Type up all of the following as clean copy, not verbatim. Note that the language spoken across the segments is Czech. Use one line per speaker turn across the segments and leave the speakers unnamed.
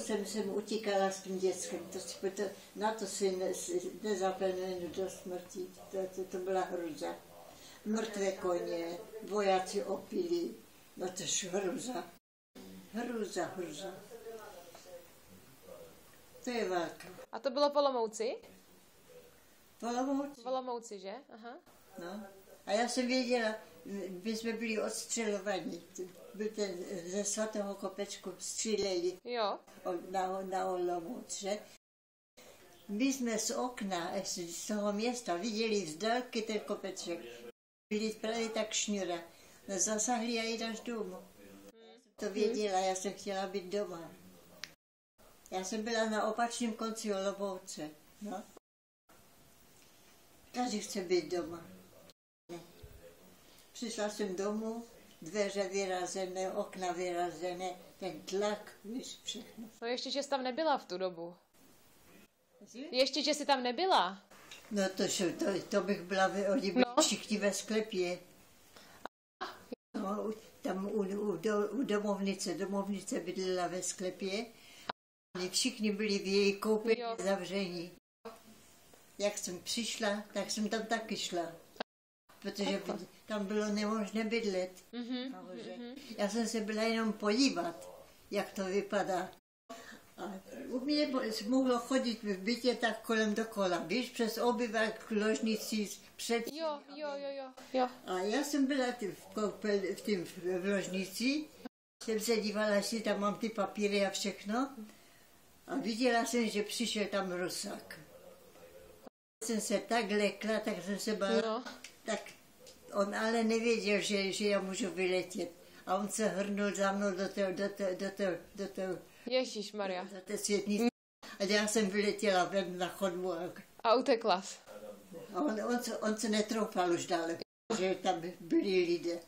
jsem utíkala s tím dětskem. Na to si nezapomenu do smrti. To byla hruza. Mrtvé koně, vojáci opili. No to je hruza. Hruza. To je válka.
A to bylo v Olomouci?
V
Olomouci, že? Aha.
No. A já jsem věděla, my jsme byli odstřelovaní. Byl ten ze Svatého Kopečku stříleli na Olomouc, že? My jsme z okna, z toho města, viděli z dálky ten kopeček. Byli právě tak šňura. Zasahli a jít až domů. To věděla, já jsem chtěla být doma. Já jsem byla na opačném konci Olomouce. No. Každý chce být doma. Přišla jsem domů, dveře vyrazené, okna vyrazené, ten tlak, víš, všechno.
No ještě, že jsi tam nebyla v tu dobu. Ještě, že jsi tam nebyla.
No to bych byla, oni byli všichni ve sklepě. No, tam u domovnice bydlela ve sklepě. Oni všichni byli v její koupě zavření. Jak jsem přišla, tak jsem tam taky šla. Protože tam bylo nemožné bydlet. Já jsem se byla jenom podívat, jak to vypadá. A u mě mohlo chodit v bytě tak kolem dokola, víš, přes obyvák, ložnici, před...
Jo.
A já jsem byla v ložnici, jsem se dívala, jestli tam mám ty papíry a všechno. A viděla jsem, že přišel tam Rusák. Jsem se tak lekla, tak jsem se bála. Tak on ale nevěděl, že já můžu vyletět. A on se hrnul za mnou do té
Ježišmarja.
Do té světnice. A já jsem vyletěla ven na chodbu.
A utekla jsi.
A on se netroufal už dále, že tam byli lidé.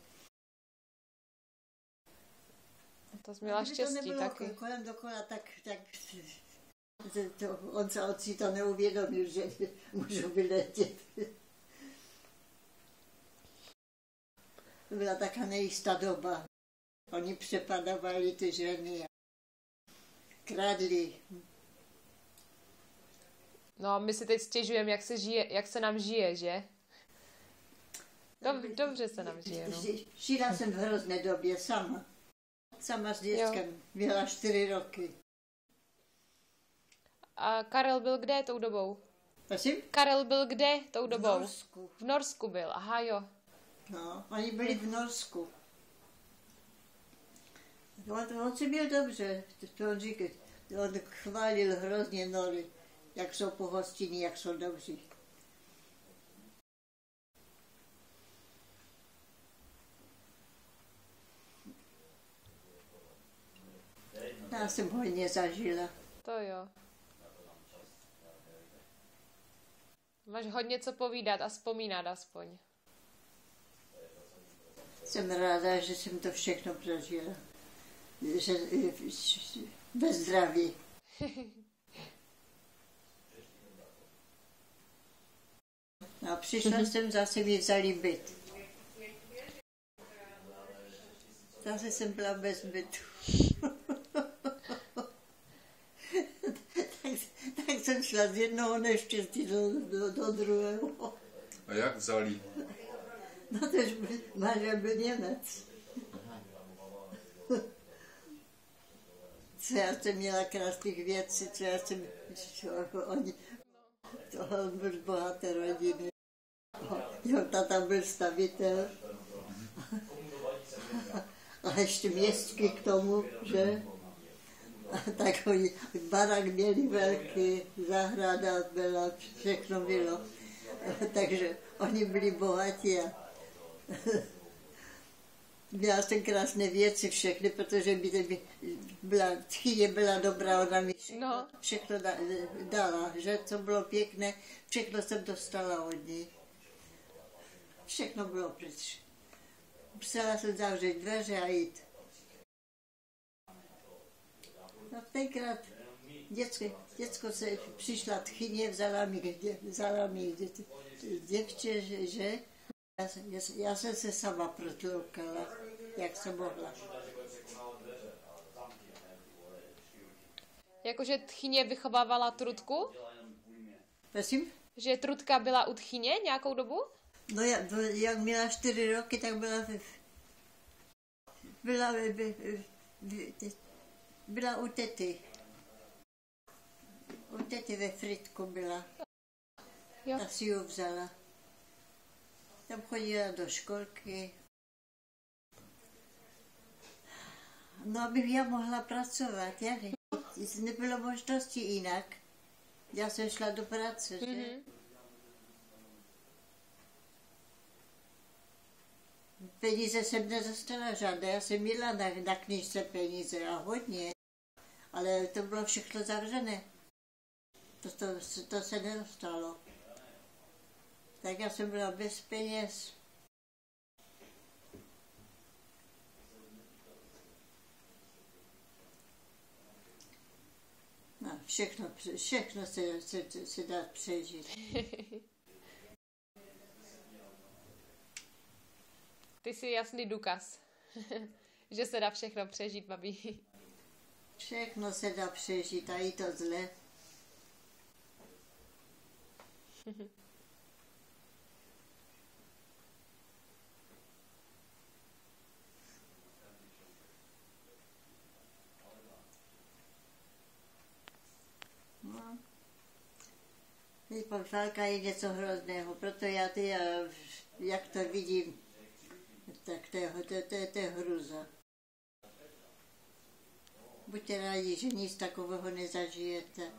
To jsi měla štěstí taky.
Kolem dokola, tak on si to neuvědomil, že můžu vyletět. To byla taká nejistá doba. Oni přepadávali ty ženy a kradli.
No a my si teď stěžujeme, jak se nám žije, že? Dobře se nám žije, no.
Žila jsem v hrozné době sama. Sama s dětskem. Měla 4 roky.
A Karel byl kde tou dobou?
Prosím?
Karel byl kde tou dobou?
V Norsku.
V Norsku byl, aha jo.
No, oni byli v Norsku. On si byl dobře, on chválil hrozně Nory, jak jsou pohostinní, jak jsou dobří. Já jsem hodně zažila.
To jo. Máš hodně co povídat a vzpomínat aspoň.
Jsem ráda, že jsem to všechno prožila. Že bez zdraví. A přišla jsem, zase mi vzali byt. Zase jsem byla bez bytu. tak jsem šla z jednoho neštěstí do druhého.
A jak vzali?
No tož manžel byl Němec. Co já jsem měla krásných věcí, on byl z bohaté rodiny. Jeho tata byl stavitel. A ještě městský k tomu, že? A tak oni barák měli velký, zahrada byla, všechno bylo. Takže oni byli bohatí a měla jsem krásné věci všechny, protože tchyně byla dobrá, ona mi všechno dala, že co bylo pěkné, všechno jsem dostala od ní. Všechno bylo pryč. Musela jsem zavřít dveře a jít. No tenkrát děcko se přišla tchyně, vzala mi děvče, že já jsem se sama protloukala, jak jsem mohla.
Jakože tchyně vychovávala trutku?
Prosím?
Že trutka byla u tchyně nějakou dobu?
No jak měla 4 roky, tak byla u tety. U tety ve Frýdku byla.
Jo.
Ta si ji vzala. Tam chodila do školky. No, abych já mohla pracovat, já nebylo možnosti jinak. Já jsem šla do práce, že? Mm-hmm. Peníze jsem nedostala žádné, já jsem měla na knížce peníze a hodně, ale to bylo všechno zavřené. To se nedostalo. Tak já jsem byla bez peněz. No, všechno se dá přežít.
Ty jsi jasný důkaz, že se dá všechno přežít, babi.
Všechno se dá přežít a i to zle. No. Válka je něco hrozného, proto já jak to vidím, tak to je hruza. Buďte rádi, že nic takového nezažijete.